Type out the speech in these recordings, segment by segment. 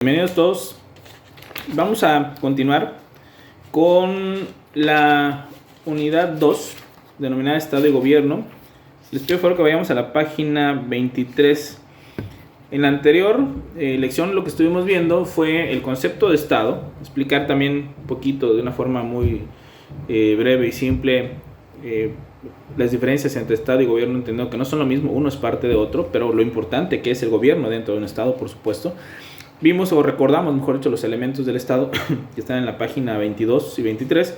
Bienvenidos todos. Vamos a continuar con la unidad 2, denominada Estado y Gobierno. Les pido por favor que vayamos a la página 23. En la anterior lección lo que estuvimos viendo fue el concepto de Estado, explicar también un poquito de una forma muy breve y simple las diferencias entre Estado y Gobierno, entendiendo que no son lo mismo, uno es parte de otro, pero lo importante que es el gobierno dentro de un Estado, por supuesto. Vimos o recordamos, mejor dicho, los elementos del Estado que están en la página 22 y 23,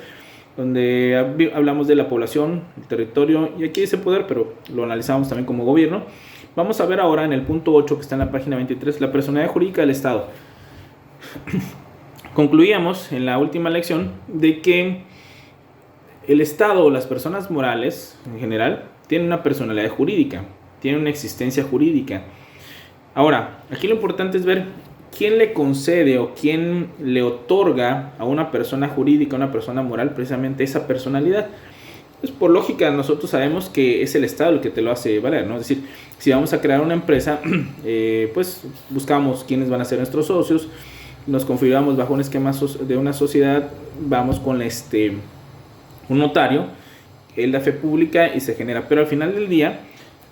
donde hablamos de la población, el territorio, y aquí dice poder, pero lo analizamos también como gobierno. Vamos a ver ahora en el punto 8, que está en la página 23, la personalidad jurídica del Estado. Concluíamos en la última lección de que el Estado o las personas morales en general tienen una personalidad jurídica, tienen una existencia jurídica. Ahora, aquí lo importante es ver quién le concede o quién le otorga a una persona jurídica, a una persona moral, precisamente esa personalidad. Pues por lógica nosotros sabemos que es el Estado el que te lo hace valer, ¿no? Es decir, si vamos a crear una empresa, pues buscamos quiénes van a ser nuestros socios, nos configuramos bajo un esquema de una sociedad, vamos con un notario, él da fe pública y se genera. Pero al final del día,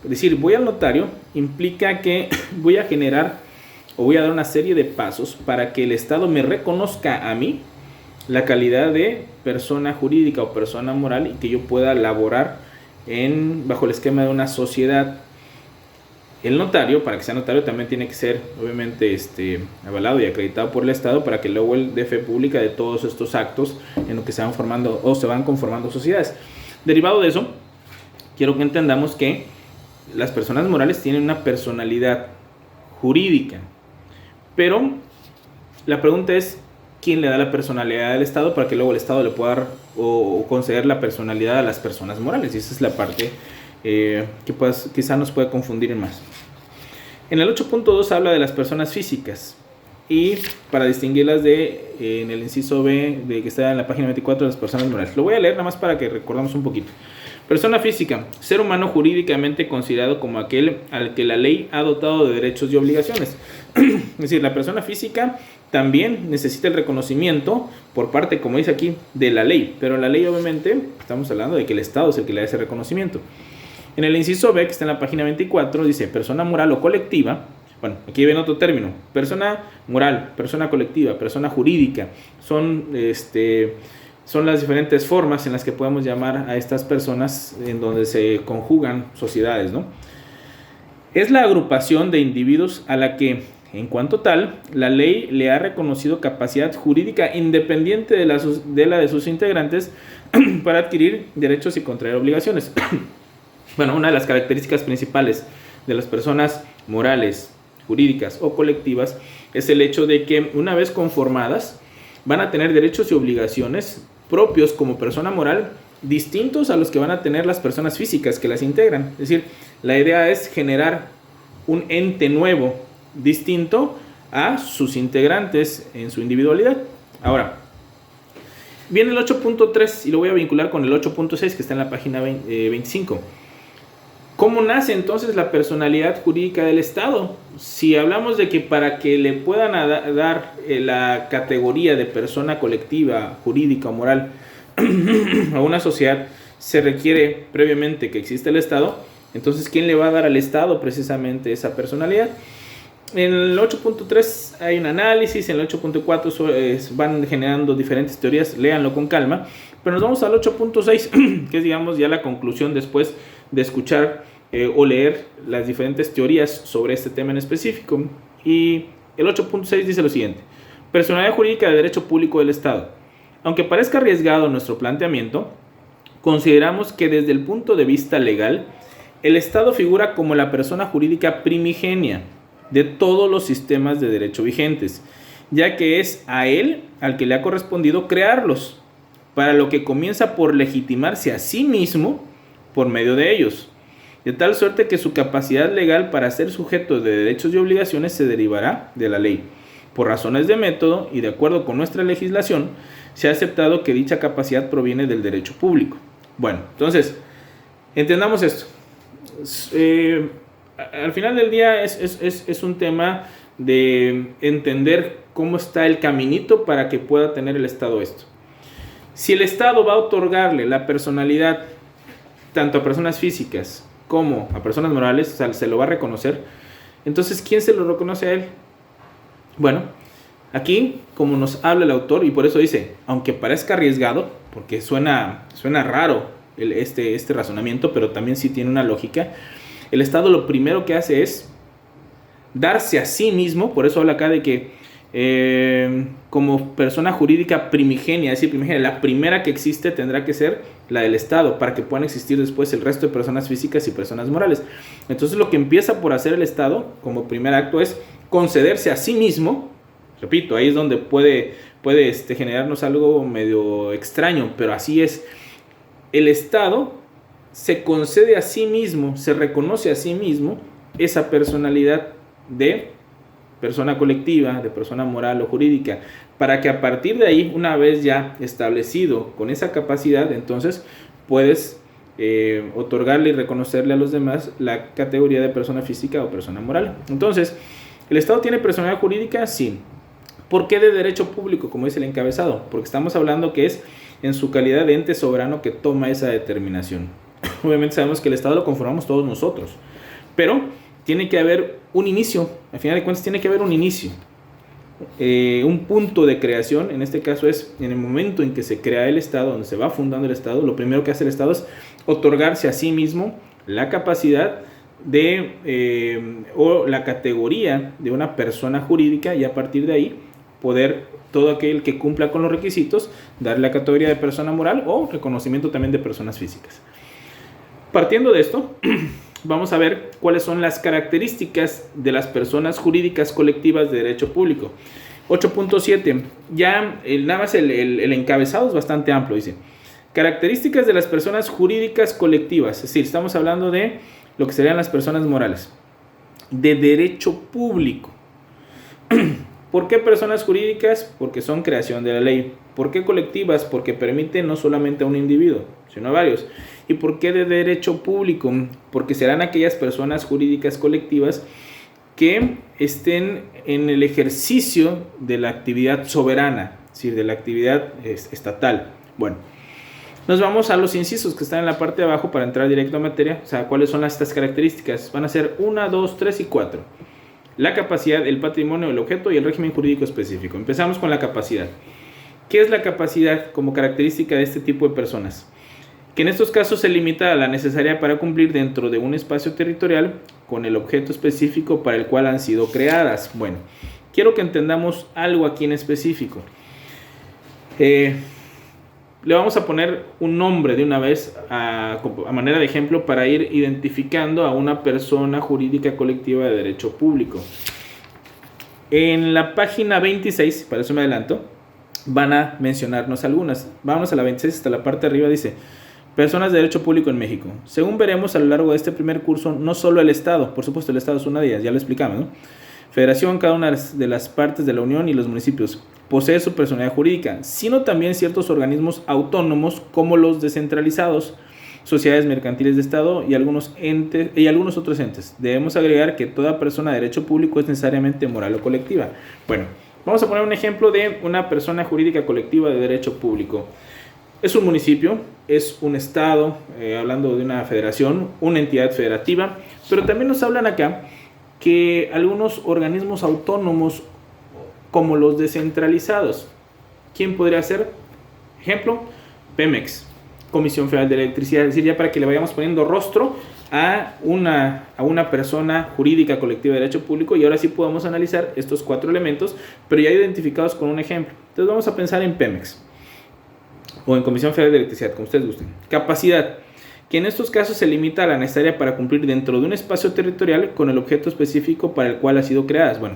decir voy al notario implica que voy a generar o voy a dar una serie de pasos para que el Estado me reconozca a mí la calidad de persona jurídica o persona moral y que yo pueda laborar bajo el esquema de una sociedad. El notario, para que sea notario, también tiene que ser obviamente avalado y acreditado por el Estado para que luego él dé fe pública de todos estos actos en los que se van formando o se van conformando sociedades. Derivado de eso, quiero que entendamos que las personas morales tienen una personalidad jurídica, pero la pregunta es quién le da la personalidad al Estado para que luego el Estado le pueda dar o conceder la personalidad a las personas morales, y esa es la parte que quizá nos puede confundir más. En el 8.2 habla de las personas físicas y para distinguirlas en el inciso B de que está en la página 24 de las personas morales. Lo voy a leer nada más para que recordemos un poquito. Persona física, ser humano jurídicamente considerado como aquel al que la ley ha dotado de derechos y obligaciones. Es decir, la persona física también necesita el reconocimiento por parte, como dice aquí, de la ley. Pero la ley, obviamente, estamos hablando de que el Estado es el que le da ese reconocimiento. En el inciso B, que está en la página 24, dice persona moral o colectiva. Bueno, aquí viene otro término. Persona moral, persona colectiva, persona jurídica. Son las diferentes formas en las que podemos llamar a estas personas en donde se conjugan sociedades, ¿no? Es la agrupación de individuos a la que, en cuanto tal, la ley le ha reconocido capacidad jurídica independiente de la de sus integrantes para adquirir derechos y contraer obligaciones. Bueno, una de las características principales de las personas morales, jurídicas o colectivas es el hecho de que una vez conformadas van a tener derechos y obligaciones propios como persona moral distintos a los que van a tener las personas físicas que las integran. Es decir, la idea es generar un ente nuevo distinto a sus integrantes en su individualidad. Ahora, viene el 8.3 y lo voy a vincular con el 8.6 que está en la página 25. ¿Cómo nace entonces la personalidad jurídica del Estado? Si hablamos de que para que le puedan dar la categoría de persona colectiva, jurídica o moral a una sociedad, se requiere previamente que exista el Estado. Entonces, ¿quién le va a dar al Estado precisamente esa personalidad? En el 8.3 hay un análisis, en el 8.4 van generando diferentes teorías, léanlo con calma, pero nos vamos al 8.6, que es, digamos, ya la conclusión después de escuchar o leer las diferentes teorías sobre este tema en específico. Y el 8.6 dice lo siguiente: personalidad jurídica de derecho público del Estado. Aunque parezca arriesgado nuestro planteamiento, consideramos que desde el punto de vista legal, el Estado figura como la persona jurídica primigenia de todos los sistemas de derecho vigentes, ya que es a él al que le ha correspondido crearlos, para lo que comienza por legitimarse a sí mismo por medio de ellos, de tal suerte que su capacidad legal para ser sujeto de derechos y obligaciones se derivará de la ley. Por razones de método y de acuerdo con nuestra legislación, se ha aceptado que dicha capacidad proviene del derecho público. Bueno, entonces, entendamos esto. Al final del día es un tema de entender cómo está el caminito para que pueda tener el Estado esto. Si el Estado va a otorgarle la personalidad tanto a personas físicas como a personas morales, o sea, se lo va a reconocer, entonces, ¿quién se lo reconoce a él? Bueno, aquí, como nos habla el autor, y por eso dice, aunque parezca arriesgado, porque suena raro este razonamiento, pero también sí tiene una lógica, el Estado lo primero que hace es darse a sí mismo, por eso habla acá de que como persona jurídica primigenia, es decir, primigenia, la primera que existe tendrá que ser la del Estado, para que puedan existir después el resto de personas físicas y personas morales. Entonces lo que empieza por hacer el Estado como primer acto es concederse a sí mismo, repito, ahí es donde puede generarnos algo medio extraño, pero así es, el Estado se concede a sí mismo, se reconoce a sí mismo esa personalidad de persona colectiva, de persona moral o jurídica, para que a partir de ahí, una vez ya establecido con esa capacidad, entonces puedes otorgarle y reconocerle a los demás la categoría de persona física o persona moral. Entonces, ¿el Estado tiene personalidad jurídica? Sí. ¿Por qué de derecho público, como dice el encabezado? Porque estamos hablando que es en su calidad de ente soberano que toma esa determinación. Obviamente sabemos que el Estado lo conformamos todos nosotros, pero tiene que haber un inicio, al final de cuentas tiene que haber un inicio, un punto de creación. En este caso es en el momento en que se crea el Estado, donde se va fundando el Estado, lo primero que hace el Estado es otorgarse a sí mismo la capacidad o la categoría de una persona jurídica, y a partir de ahí poder, todo aquel que cumpla con los requisitos, darle la categoría de persona moral o reconocimiento también de personas físicas. Partiendo de esto, vamos a ver cuáles son las características de las personas jurídicas colectivas de derecho público. 8.7, ya nada más el encabezado es bastante amplio, dice, características de las personas jurídicas colectivas, es decir, estamos hablando de lo que serían las personas morales, de derecho público. ¿Por qué personas jurídicas? Porque son creación de la ley. ¿Por qué colectivas? Porque permiten no solamente a un individuo, sino a varios. ¿Y por qué de derecho público? Porque serán aquellas personas jurídicas colectivas que estén en el ejercicio de la actividad soberana, es decir, de la actividad estatal. Bueno, nos vamos a los incisos que están en la parte de abajo para entrar directo a materia. O sea, ¿cuáles son estas características? Van a ser 1, 2, 3 y 4. La capacidad, el patrimonio, el objeto y el régimen jurídico específico. Empezamos con la capacidad. ¿Qué es la capacidad como característica de este tipo de personas? Que en estos casos se limita a la necesaria para cumplir dentro de un espacio territorial con el objeto específico para el cual han sido creadas. Bueno, quiero que entendamos algo aquí en específico. Le vamos a poner un nombre de una vez a manera de ejemplo para ir identificando a una persona jurídica colectiva de derecho público. En la página 26, para eso me adelanto, van a mencionarnos algunas. Vamos a la 26, hasta la parte de arriba dice: personas de derecho público en México. Según veremos a lo largo de este primer curso, no solo el Estado, por supuesto el Estado es una de ellas, ya lo explicamos, ¿no? Federación, cada una de las partes de la Unión y los municipios posee su personalidad jurídica, sino también ciertos organismos autónomos como los descentralizados, sociedades mercantiles de Estado y algunos otros entes. Debemos agregar que toda persona de derecho público es necesariamente moral o colectiva. Bueno, vamos a poner un ejemplo de una persona jurídica colectiva de derecho público. Es un municipio, es un estado, hablando de una federación, una entidad federativa, pero también nos hablan acá que algunos organismos autónomos como los descentralizados. ¿Quién podría ser? Ejemplo, Pemex, Comisión Federal de Electricidad, es decir, ya para que le vayamos poniendo rostro a una persona jurídica colectiva de derecho público, y ahora sí podemos analizar estos 4 elementos, pero ya identificados con un ejemplo. Entonces vamos a pensar en Pemex o en Comisión Federal de Electricidad, como ustedes gusten. Capacidad, que en estos casos se limita a la necesaria para cumplir dentro de un espacio territorial con el objeto específico para el cual ha sido creadas. Bueno,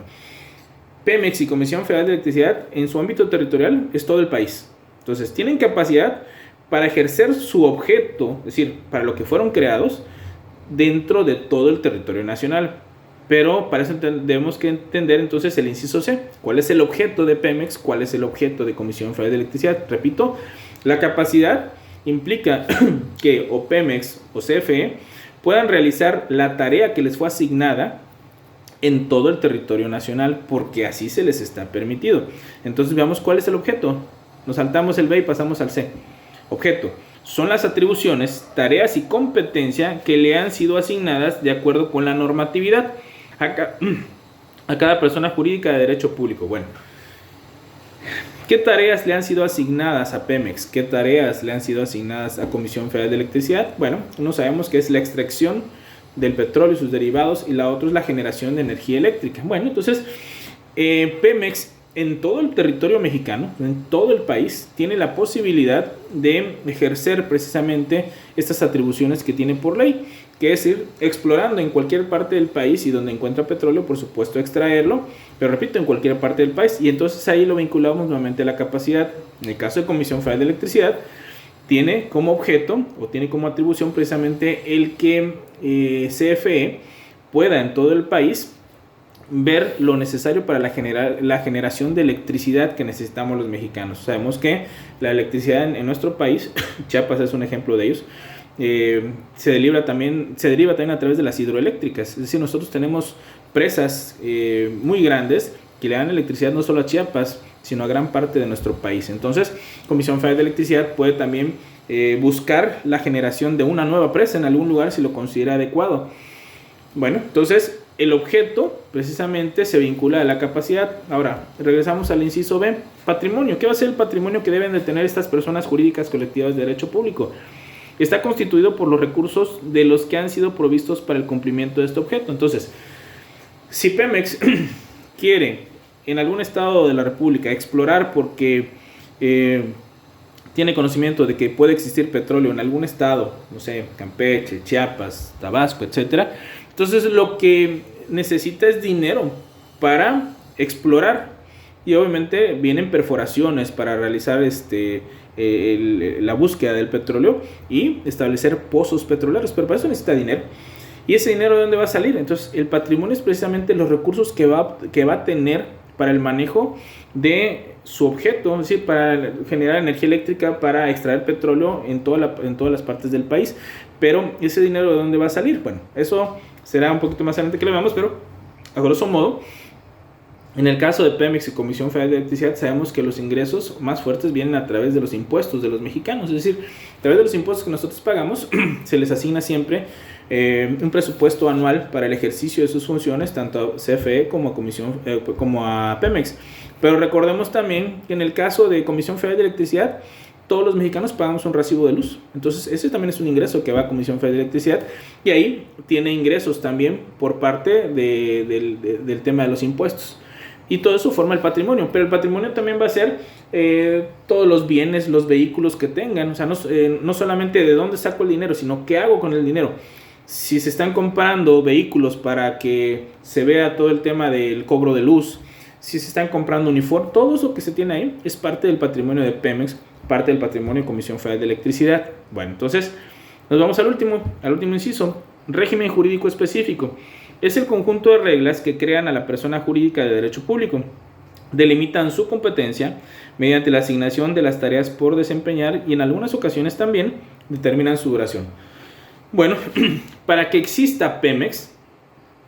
Pemex y Comisión Federal de Electricidad en su ámbito territorial es todo el país. Entonces tienen capacidad para ejercer su objeto, es decir, para lo que fueron creados, dentro de todo el territorio nacional. Pero para eso debemos que entender entonces el inciso C. ¿Cuál es el objeto de Pemex? ¿Cuál es el objeto de Comisión Federal de Electricidad? Repito, la capacidad implica que o Pemex o CFE puedan realizar la tarea que les fue asignada en todo el territorio nacional, porque así se les está permitido. Entonces veamos cuál es el objeto. Nos saltamos el B y pasamos al C. Objeto: son las atribuciones, tareas y competencia que le han sido asignadas de acuerdo con la normatividad a cada persona jurídica de derecho público. Bueno, ¿qué tareas le han sido asignadas a Pemex? ¿Qué tareas le han sido asignadas a Comisión Federal de Electricidad? Bueno, uno sabemos que es la extracción del petróleo y sus derivados, y la otra es la generación de energía eléctrica. Bueno, entonces Pemex en todo el territorio mexicano, en todo el país, tiene la posibilidad de ejercer precisamente estas atribuciones que tiene por ley, que es ir explorando en cualquier parte del país, y donde encuentra petróleo, por supuesto, extraerlo, pero repito, en cualquier parte del país. Y entonces ahí lo vinculamos nuevamente a la capacidad. En el caso de Comisión Federal de Electricidad, tiene como objeto o tiene como atribución precisamente el que CFE pueda en todo el país ver lo necesario para la generación de electricidad que necesitamos los mexicanos. Sabemos que la electricidad en nuestro país, Chiapas es un ejemplo de ellos, se deriva también a través de las hidroeléctricas. Es decir, nosotros tenemos presas muy grandes que le dan electricidad no solo a Chiapas, sino a gran parte de nuestro país. Entonces, Comisión Federal de Electricidad puede también buscar la generación de una nueva presa en algún lugar si lo considera adecuado. Bueno, entonces el objeto precisamente se vincula a la capacidad. Ahora, regresamos al inciso B. Patrimonio. ¿Qué va a ser el patrimonio que deben de tener estas personas jurídicas colectivas de derecho público? Está constituido por los recursos de los que han sido provistos para el cumplimiento de este objeto. Entonces, si Pemex quiere en algún estado de la República explorar porque tiene conocimiento de que puede existir petróleo en algún estado, no sé, Campeche, Chiapas, Tabasco, etcétera, entonces lo que necesita es dinero para explorar, y obviamente vienen perforaciones para realizar la búsqueda del petróleo y establecer pozos petroleros, pero para eso necesita dinero. ¿Y ese dinero de dónde va a salir? Entonces el patrimonio es precisamente los recursos que va a tener para el manejo de su objeto, es decir, para generar energía eléctrica, para extraer petróleo en todas las partes del país. Pero ese dinero de dónde va a salir, bueno, eso será un poquito más adelante que lo veamos, pero a grosso modo, en el caso de Pemex y Comisión Federal de Electricidad, sabemos que los ingresos más fuertes vienen a través de los impuestos de los mexicanos. Es decir, a través de los impuestos que nosotros pagamos, se les asigna siempre un presupuesto anual para el ejercicio de sus funciones, tanto a CFE como a Pemex. Pero recordemos también que en el caso de Comisión Federal de Electricidad, todos los mexicanos pagamos un recibo de luz. Entonces ese también es un ingreso que va a Comisión Federal de Electricidad, y ahí tiene ingresos también por parte del tema de los impuestos. Y todo eso forma el patrimonio, pero el patrimonio también va a ser todos los bienes, los vehículos que tengan. O sea, no solamente de dónde saco el dinero, sino qué hago con el dinero. Si se están comprando vehículos para que se vea todo el tema del cobro de luz, si se están comprando uniformes, todo eso que se tiene ahí es parte del patrimonio de Pemex, parte del patrimonio de Comisión Federal de Electricidad. Bueno, entonces nos vamos al último inciso. Régimen jurídico específico. Es el conjunto de reglas que crean a la persona jurídica de derecho público. Delimitan su competencia mediante la asignación de las tareas por desempeñar, y en algunas ocasiones también determinan su duración. Bueno, para que exista Pemex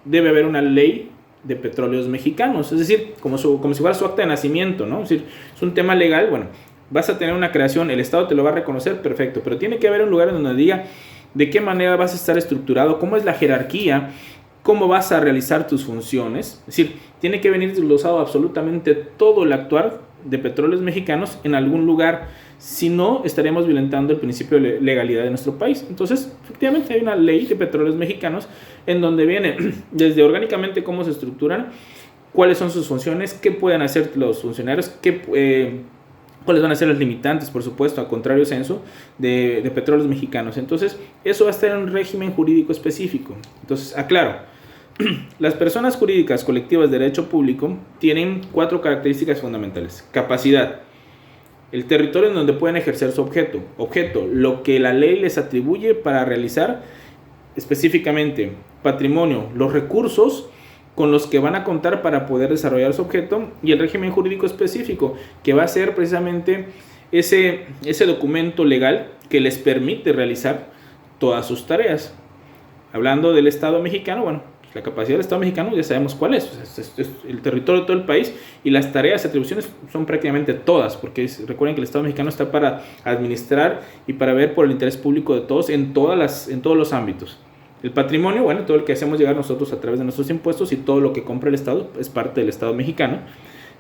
debe haber una ley de petróleos mexicanos, es decir, como si fuera su acta de nacimiento, ¿no? Es decir, es un tema legal. Bueno, vas a tener una creación, el Estado te lo va a reconocer, perfecto, pero tiene que haber un lugar en donde diga de qué manera vas a estar estructurado, cómo es la jerarquía, cómo vas a realizar tus funciones. Es decir, tiene que venir desglosado absolutamente todo el actuar de Petróleos Mexicanos en algún lugar, si no estaríamos violentando el principio de legalidad de nuestro país. Entonces, efectivamente hay una ley de Petróleos Mexicanos en donde viene desde orgánicamente cómo se estructuran, cuáles son sus funciones, qué pueden hacer los funcionarios, cuáles van a ser los limitantes, por supuesto, a contrario censo de Petróleos Mexicanos. Entonces, eso va a estar en un régimen jurídico específico. Entonces, aclaro, las personas jurídicas colectivas de derecho público tienen 4 características fundamentales. Capacidad, el territorio en donde pueden ejercer su objeto. Objeto, lo que la ley les atribuye para realizar específicamente. Patrimonio, los recursos con los que van a contar para poder desarrollar su objeto. Y el régimen jurídico específico, que va a ser precisamente ese documento legal que les permite realizar todas sus tareas. Hablando del Estado mexicano, bueno, La capacidad del Estado mexicano ya sabemos cuál es. Es el territorio de todo el país y las tareas y atribuciones son prácticamente todas, porque recuerden que el Estado mexicano está para administrar y para ver por el interés público de todos en todos los ámbitos. El patrimonio, bueno, todo el que hacemos llegar nosotros a través de nuestros impuestos y todo lo que compra el Estado es parte del Estado mexicano.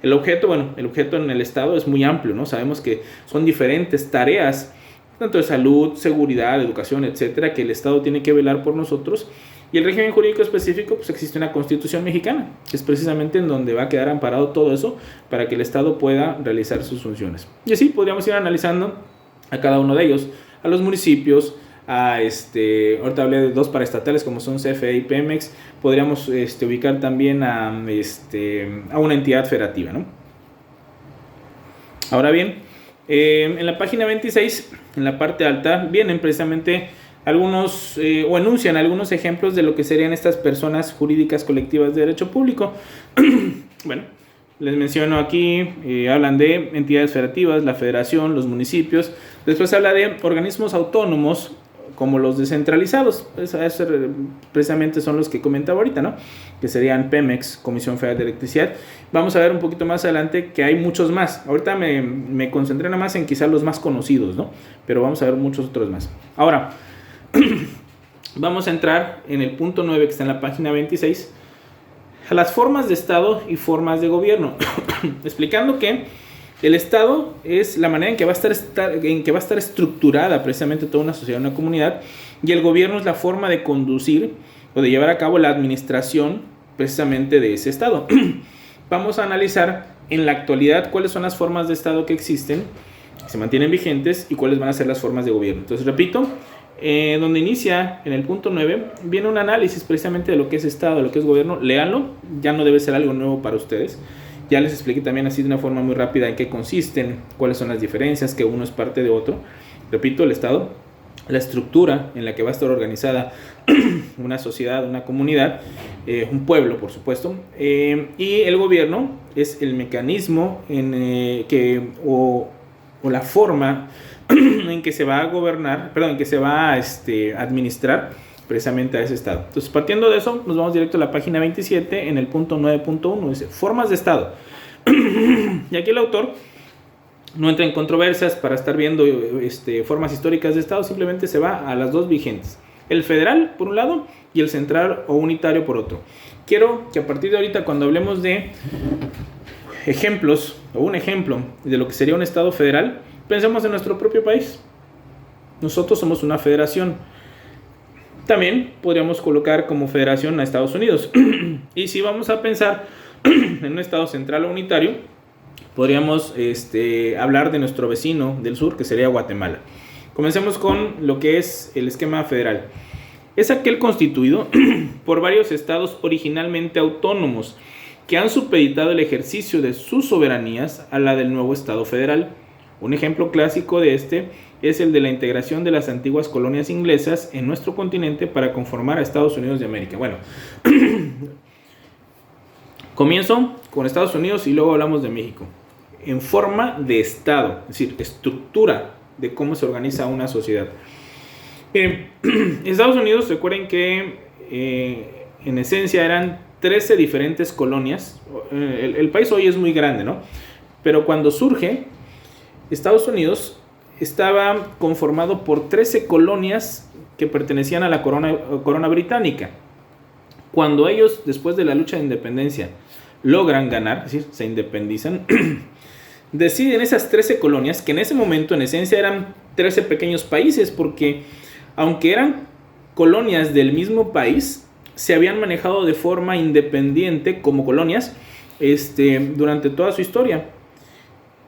El objeto, bueno, el objeto en el Estado es muy amplio, ¿no? Sabemos que son diferentes tareas, tanto de salud, seguridad, educación, etcétera, que el Estado tiene que velar por nosotros. Y el régimen jurídico específico, pues existe una Constitución mexicana, que es precisamente en donde va a quedar amparado todo eso para que el Estado pueda realizar sus funciones. Y así podríamos ir analizando a cada uno de ellos, a los municipios, ahorita hablé de 2 paraestatales como son CFE y Pemex, podríamos ubicar también a una entidad federativa, ¿no? Ahora bien, en la página 26, en la parte alta, vienen precisamente algunos o enuncian algunos ejemplos de lo que serían estas personas jurídicas colectivas de derecho público. Bueno, les menciono aquí, hablan de entidades federativas, la federación, los municipios. Después habla de organismos autónomos como los descentralizados. Precisamente son los que comentaba ahorita, ¿no? Que serían Pemex, Comisión Federal de Electricidad. Vamos a ver un poquito más adelante que hay muchos más. Ahorita me concentré nada más en quizás los más conocidos, ¿no? Pero vamos a ver muchos otros más. Ahora, vamos a entrar en el punto 9 que está en la página 26, a las formas de Estado y formas de gobierno, explicando que el Estado es la manera en que va a estar estructurada precisamente toda una sociedad, una comunidad, y el gobierno es la forma de conducir o de llevar a cabo la administración precisamente de ese Estado. Vamos a analizar en la actualidad cuáles son las formas de Estado que existen, que se mantienen vigentes, y cuáles van a ser las formas de gobierno. Entonces, repito, donde inicia en el punto 9, viene un análisis precisamente de lo que es Estado, de lo que es gobierno. Léanlo, ya no debe ser algo nuevo para ustedes. Ya les expliqué también así de una forma muy rápida en qué consisten, cuáles son las diferencias, que uno es parte de otro. Repito, el Estado, la estructura en la que va a estar organizada una sociedad, una comunidad, un pueblo, por supuesto, y el gobierno es el mecanismo o la forma en que se va a gobernar, en que se va a administrar precisamente a ese Estado. Entonces, partiendo de eso, nos vamos directo a la página 27, en el punto 9.1, dice formas de Estado. Y aquí el autor no entra en controversias para estar viendo formas históricas de Estado, simplemente se va a las dos vigentes: el federal por un lado y el central o unitario por otro. Quiero que a partir de ahorita, cuando hablemos de ejemplos o un ejemplo de lo que sería un Estado federal, pensemos en nuestro propio país. Nosotros somos una federación. También podríamos colocar como federación a Estados Unidos. Y si vamos a pensar en un Estado central o unitario, podríamos hablar de nuestro vecino del sur, que sería Guatemala. Comencemos con lo que es el esquema federal. Es aquel constituido por varios estados originalmente autónomos que han supeditado el ejercicio de sus soberanías a la del nuevo Estado federal. Un ejemplo clásico de es el de la integración de las antiguas colonias inglesas en nuestro continente para conformar a Estados Unidos de América. Bueno, comienzo con Estados Unidos y luego hablamos de México. En forma de Estado, es decir, estructura de cómo se organiza una sociedad. Estados Unidos, recuerden que en esencia eran 13 diferentes colonias. El país hoy es muy grande, ¿no? Pero cuando surge, Estados Unidos estaba conformado por 13 colonias que pertenecían a la corona británica. Cuando ellos, después de la lucha de independencia, logran ganar, es decir, se independizan, deciden esas 13 colonias, que en ese momento en esencia eran 13 pequeños países, porque aunque eran colonias del mismo país, se habían manejado de forma independiente como colonias durante toda su historia.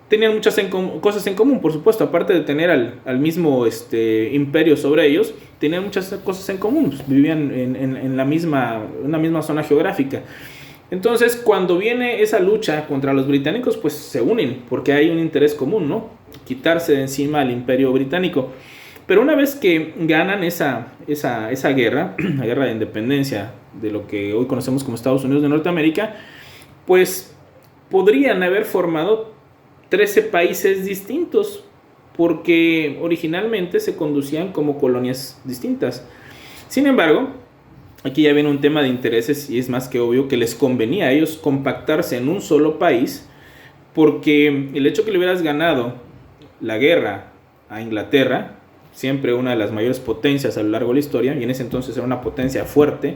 Tenían muchas cosas en común, por supuesto, aparte de tener al mismo imperio sobre ellos, tenían muchas cosas en común, pues, vivían en una misma zona geográfica. Entonces, cuando viene esa lucha contra los británicos, pues se unen, porque hay un interés común, ¿no? Quitarse de encima al imperio británico. Pero una vez que ganan esa guerra, la guerra de independencia de lo que hoy conocemos como Estados Unidos de Norteamérica, pues podrían haber formado 13 países distintos, porque originalmente se conducían como colonias distintas. Sin embargo, aquí ya viene un tema de intereses y es más que obvio que les convenía a ellos compactarse en un solo país, porque el hecho que le hubieras ganado la guerra a Inglaterra, siempre una de las mayores potencias a lo largo de la historia, y en ese entonces era una potencia fuerte,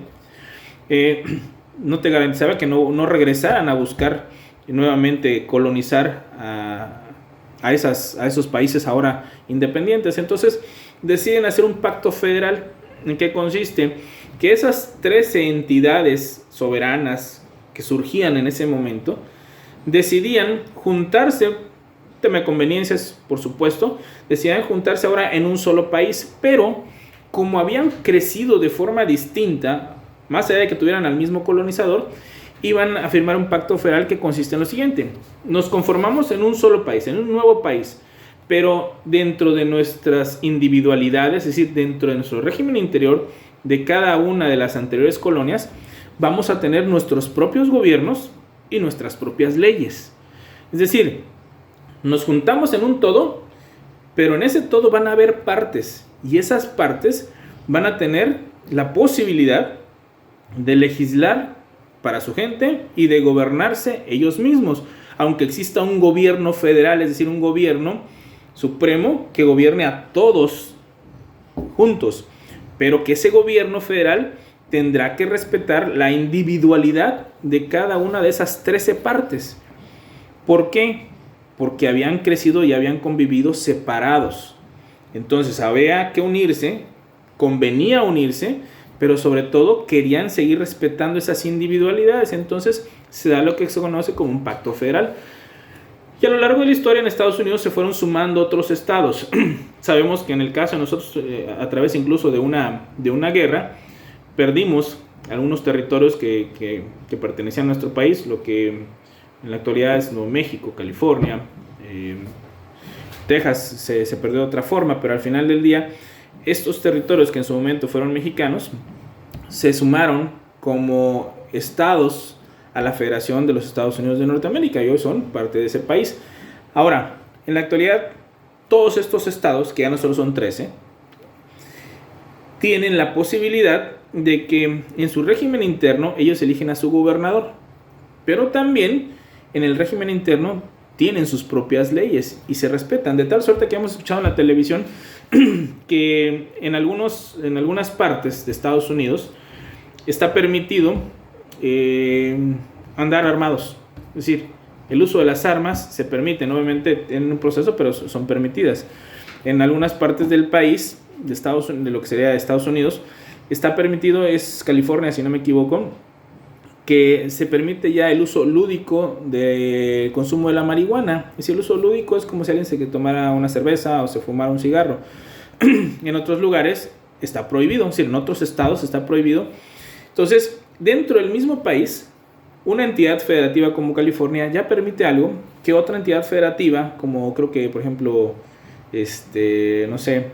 no te garantizaba que no regresaran a buscar nuevamente colonizar a esos países ahora independientes. Entonces deciden hacer un pacto federal. ¿En qué consiste? Que esas 13 entidades soberanas que surgían en ese momento decidían juntarse, tema de conveniencias por supuesto, decidían juntarse ahora en un solo país, pero como habían crecido de forma distinta, más allá de que tuvieran al mismo colonizador, iban a firmar un pacto federal que consiste en lo siguiente: nos conformamos en un solo país, en un nuevo país, pero dentro de nuestras individualidades, es decir, dentro de nuestro régimen interior de cada una de las anteriores colonias, vamos a tener nuestros propios gobiernos y nuestras propias leyes. Es decir, nos juntamos en un todo, pero en ese todo van a haber partes, y esas partes van a tener la posibilidad de legislar para su gente y de gobernarse ellos mismos, aunque exista un gobierno federal, es decir, un gobierno supremo que gobierne a todos juntos, pero que ese gobierno federal tendrá que respetar la individualidad de cada una de esas 13 partes. ¿Por qué? Porque habían crecido y habían convivido separados. Entonces había que unirse, convenía unirse, pero sobre todo querían seguir respetando esas individualidades. Entonces se da lo que se conoce como un pacto federal. Y a lo largo de la historia en Estados Unidos se fueron sumando otros estados. Sabemos que en el caso de nosotros, a través incluso de una guerra, perdimos algunos territorios que pertenecían a nuestro país, lo que en la actualidad es Nuevo México, California, Texas se perdió de otra forma, pero al final del día estos territorios que en su momento fueron mexicanos se sumaron como estados a la Federación de los Estados Unidos de Norteamérica y hoy son parte de ese país. Ahora, en la actualidad, todos estos estados, que ya no solo son 13, tienen la posibilidad de que en su régimen interno ellos eligen a su gobernador, pero también en el régimen interno tienen sus propias leyes y se respetan, de tal suerte que hemos escuchado en la televisión que en algunas partes de Estados Unidos está permitido andar armados. Es decir, el uso de las armas se permite, obviamente en un proceso, pero son permitidas. En algunas partes del país, de lo que sería de Estados Unidos, está permitido, es California si no me equivoco, que se permite ya el uso lúdico del consumo de la marihuana. Es decir, el uso lúdico es como si alguien se tomara una cerveza o se fumara un cigarro. En otros lugares está prohibido, es decir, en otros estados está prohibido. Entonces, dentro del mismo país, una entidad federativa como California ya permite algo que otra entidad federativa, como creo que, por ejemplo, no sé,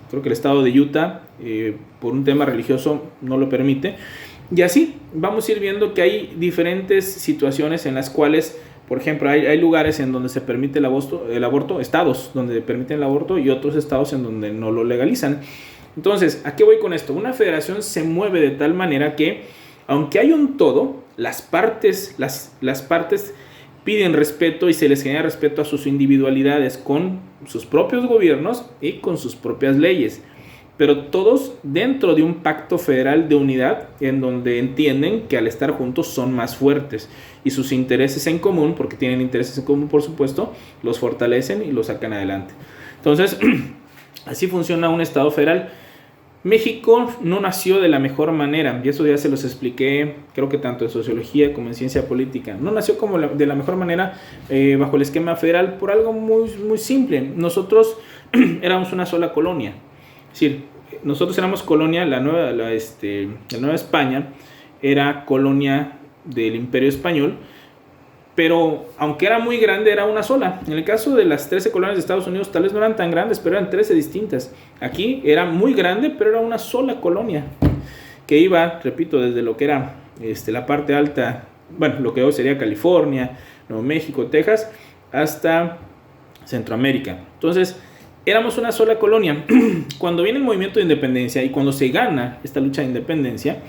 creo que el estado de Utah, por un tema religioso, no lo permite. Y así vamos a ir viendo que hay diferentes situaciones en las cuales, por ejemplo, hay lugares en donde se permite el aborto, estados donde permiten el aborto y otros estados en donde no lo legalizan. Entonces, ¿a qué voy con esto? Una federación se mueve de tal manera que, aunque hay un todo, las partes piden respeto y se les genera respeto a sus individualidades con sus propios gobiernos y con sus propias leyes, pero todos dentro de un pacto federal de unidad en donde entienden que al estar juntos son más fuertes y sus intereses en común, porque tienen intereses en común por supuesto, los fortalecen y los sacan adelante. Entonces, así funciona un estado federal. México no nació de la mejor manera, y eso ya se los expliqué, creo que tanto en sociología como en ciencia política. No nació de la mejor manera bajo el esquema federal por algo muy, muy simple. Nosotros éramos una sola colonia. Es decir, nosotros éramos colonia, la Nueva España era colonia del Imperio Español, pero aunque era muy grande, era una sola. En el caso de las 13 colonias de Estados Unidos, tal vez no eran tan grandes, pero eran 13 distintas. Aquí era muy grande, pero era una sola colonia, que iba, repito, desde lo que era la parte alta, bueno, lo que hoy sería California, Nuevo México, Texas, hasta Centroamérica. Entonces, éramos una sola colonia. Cuando viene el movimiento de independencia y cuando se gana esta lucha de independencia,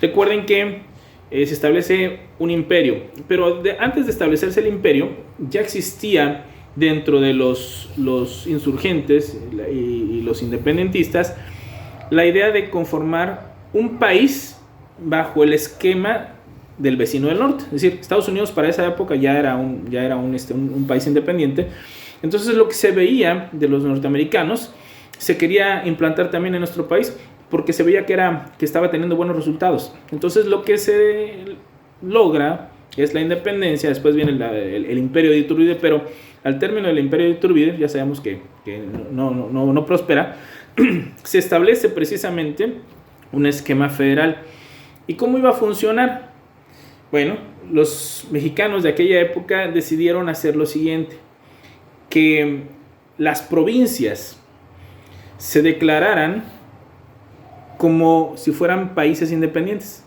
Recuerden que se establece un imperio, pero antes de establecerse el imperio ya existía dentro de los insurgentes y los independentistas la idea de conformar un país bajo el esquema del vecino del norte. Es decir, Estados Unidos para esa época ya era un país independiente. Entonces lo que se veía de los norteamericanos se quería implantar también en nuestro país, porque se veía que estaba teniendo buenos resultados. Entonces lo que se logra es la independencia. Después viene el imperio de Iturbide, pero al término del imperio de Iturbide, ya sabemos que no prospera. Se establece precisamente un esquema federal. ¿Y cómo iba a funcionar? Bueno, los mexicanos de aquella época decidieron hacer lo siguiente: que las provincias se declararan como si fueran países independientes.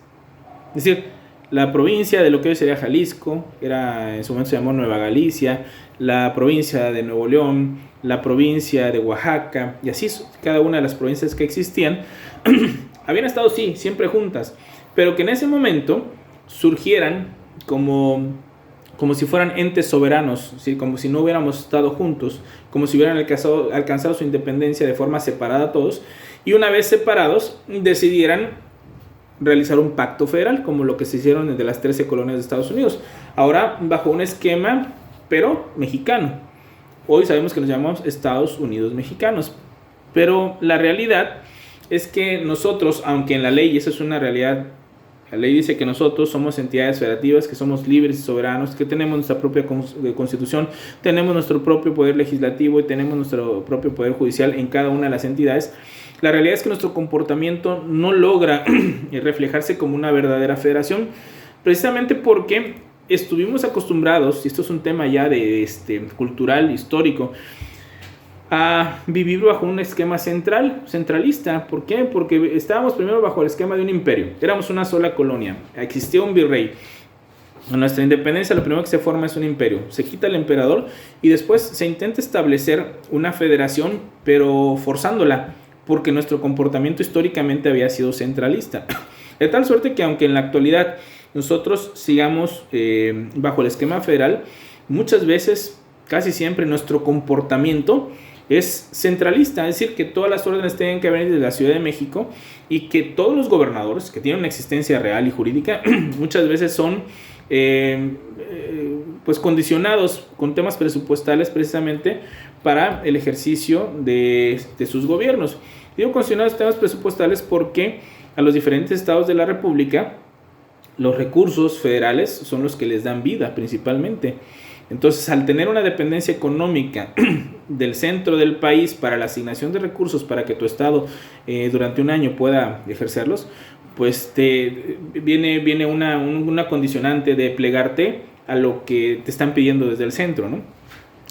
Es decir, la provincia de lo que hoy sería Jalisco, en su momento se llamó Nueva Galicia, la provincia de Nuevo León, la provincia de Oaxaca, y así cada una de las provincias que existían, habían estado, sí, siempre juntas, pero que en ese momento surgieran como si fueran entes soberanos, ¿sí? Como si no hubiéramos estado juntos, como si hubieran alcanzado su independencia de forma separada todos, y una vez separados decidieran realizar un pacto federal, como lo que se hicieron desde las 13 colonias de Estados Unidos, ahora bajo un esquema pero mexicano. Hoy sabemos que nos llamamos Estados Unidos mexicanos, pero la realidad es que nosotros, aunque en la ley, y esa es una realidad, la ley dice que nosotros somos entidades federativas, que somos libres y soberanos, que tenemos nuestra propia constitución, tenemos nuestro propio poder legislativo y tenemos nuestro propio poder judicial en cada una de las entidades. La realidad es que nuestro comportamiento no logra reflejarse como una verdadera federación, precisamente porque estuvimos acostumbrados, y esto es un tema ya de cultural, histórico, a vivir bajo un esquema centralista. ¿Por qué? Porque estábamos primero bajo el esquema de un imperio, éramos una sola colonia, existía un virrey. En nuestra independencia lo primero que se forma es un imperio, se quita el emperador y después se intenta establecer una federación, pero forzándola, porque nuestro comportamiento históricamente había sido centralista. De tal suerte que aunque en la actualidad nosotros sigamos bajo el esquema federal, muchas veces, casi siempre, nuestro comportamiento es centralista, es decir, que todas las órdenes tienen que venir de la Ciudad de México y que todos los gobernadores, que tienen una existencia real y jurídica, muchas veces son pues condicionados con temas presupuestales precisamente para el ejercicio de sus gobiernos. Digo condicionados temas presupuestales porque a los diferentes estados de la República los recursos federales son los que les dan vida principalmente. Entonces, al tener una dependencia económica del centro del país para la asignación de recursos para que tu estado durante un año pueda ejercerlos, pues viene una condicionante de plegarte a lo que te están pidiendo desde el centro, ¿no?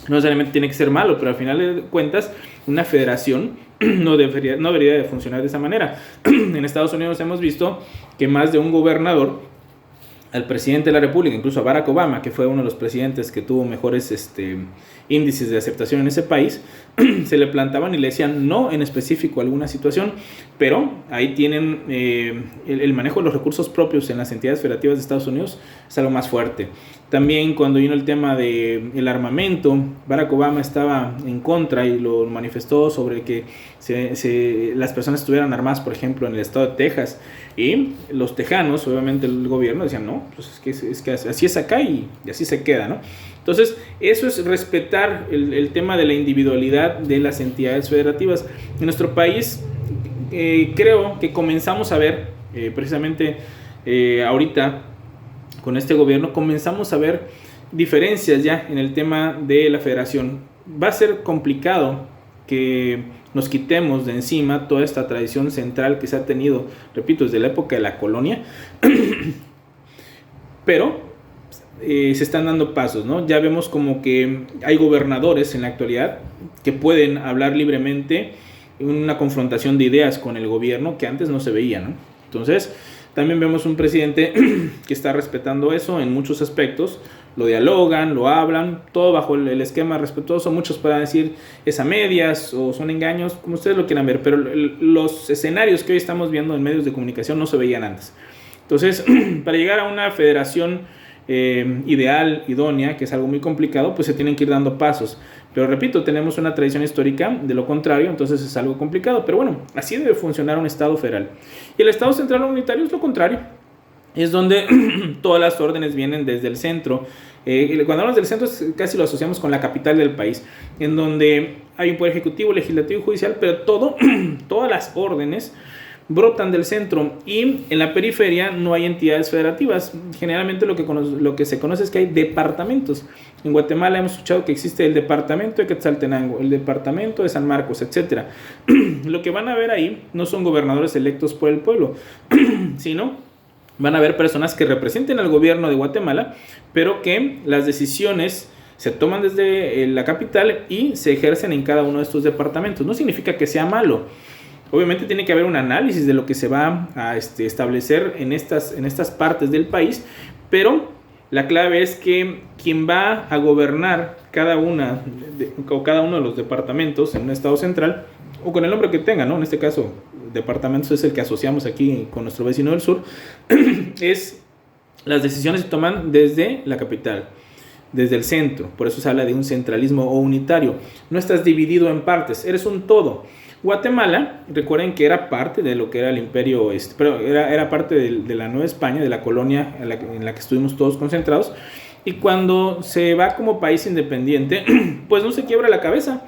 No necesariamente tiene que ser malo, pero al final de cuentas una federación no debería de funcionar de esa manera. En Estados Unidos hemos visto que más de un gobernador, al presidente de la República, incluso a Barack Obama, que fue uno de los presidentes que tuvo mejores índices de aceptación en ese país, se le plantaban y le decían no en específico a alguna situación, pero ahí tienen el manejo de los recursos propios en las entidades federativas de Estados Unidos es algo más fuerte. También cuando vino el tema del armamento, Barack Obama estaba en contra y lo manifestó sobre que las personas estuvieran armadas, por ejemplo, en el estado de Texas, y los tejanos, obviamente el gobierno, decían no, pues es que así es acá y así se queda, ¿no? Entonces, eso es respetar el tema de la individualidad de las entidades federativas. En nuestro país, creo que comenzamos a ver, precisamente ahorita, con este gobierno, comenzamos a ver diferencias ya en el tema de la federación. Va a ser complicado que nos quitemos de encima toda esta tradición central que se ha tenido, repito, desde la época de la colonia, pero se están dando pasos, ¿no? Ya vemos como que hay gobernadores en la actualidad que pueden hablar libremente en una confrontación de ideas con el gobierno que antes no se veía, ¿no? Entonces, también vemos un presidente que está respetando eso en muchos aspectos, lo dialogan, lo hablan, todo bajo el esquema respetuoso. Muchos pueden decir es a medias o son engaños, como ustedes lo quieran ver, pero los escenarios que hoy estamos viendo en medios de comunicación no se veían antes. Entonces, para llegar a una federación ideal, idónea, que es algo muy complicado, pues se tienen que ir dando pasos. Pero repito, tenemos una tradición histórica de lo contrario, entonces es algo complicado. Pero bueno, así debe funcionar un Estado federal. Y el Estado central unitario es lo contrario. Es donde todas las órdenes vienen desde el centro. Cuando hablamos del centro casi lo asociamos con la capital del país, en donde hay un poder ejecutivo, legislativo y judicial, pero todas las órdenes brotan del centro, y en la periferia no hay entidades federativas. Generalmente lo que se conoce es que hay departamentos. En Guatemala hemos escuchado que existe el departamento de Quetzaltenango, el departamento de San Marcos, etc. Lo que van a ver ahí no son gobernadores electos por el pueblo, sino van a haber personas que representen al gobierno de Guatemala, pero que las decisiones se toman desde la capital y se ejercen en cada uno de estos departamentos. No significa que sea malo. Obviamente tiene que haber un análisis de lo que se va a establecer en estas partes del país, pero la clave es que quien va a gobernar cada uno de los departamentos en un estado central, o con el nombre que tenga, ¿no? En este caso, departamentos es el que asociamos aquí con nuestro vecino del sur, las decisiones se toman desde la capital, desde el centro. Por eso se habla de un centralismo o unitario. No estás dividido en partes, eres un todo. Guatemala, recuerden que era parte de lo que era el imperio, pero era parte de la Nueva España, de la colonia en la que estuvimos todos concentrados, y cuando se va como país independiente, pues no se quiebra la cabeza.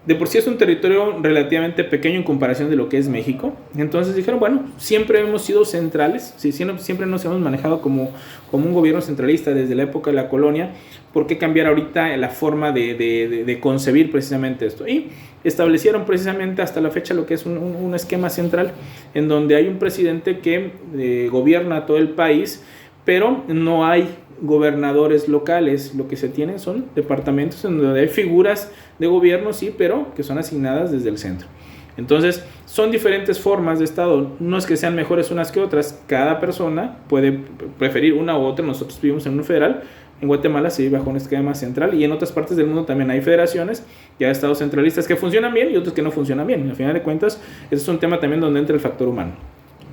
De por sí es un territorio relativamente pequeño en comparación de lo que es México. Entonces dijeron, bueno, siempre hemos sido centrales, siempre nos hemos manejado como un gobierno centralista desde la época de la colonia. ¿Por qué cambiar ahorita la forma de concebir precisamente esto? Y establecieron precisamente hasta la fecha lo que es un esquema central, en donde hay un presidente que gobierna todo el país, pero no hay gobernadores locales. Lo que se tienen son departamentos en donde hay figuras de gobierno, sí, pero que son asignadas desde el centro. Entonces, son diferentes formas de Estado. No es que sean mejores unas que otras. Cada persona puede preferir una u otra. Nosotros vivimos en un federal. En Guatemala se vive bajo un esquema central, y en otras partes del mundo también hay federaciones y hay estados centralistas que funcionan bien y otros que no funcionan bien. Al final de cuentas, ese es un tema también donde entra el factor humano.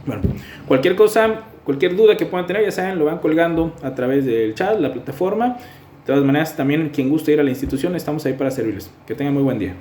Bueno, cualquier cosa, cualquier duda que puedan tener, ya saben, lo van colgando a través del chat, la plataforma. De todas maneras, también quien guste ir a la institución, estamos ahí para servirles. Que tengan muy buen día.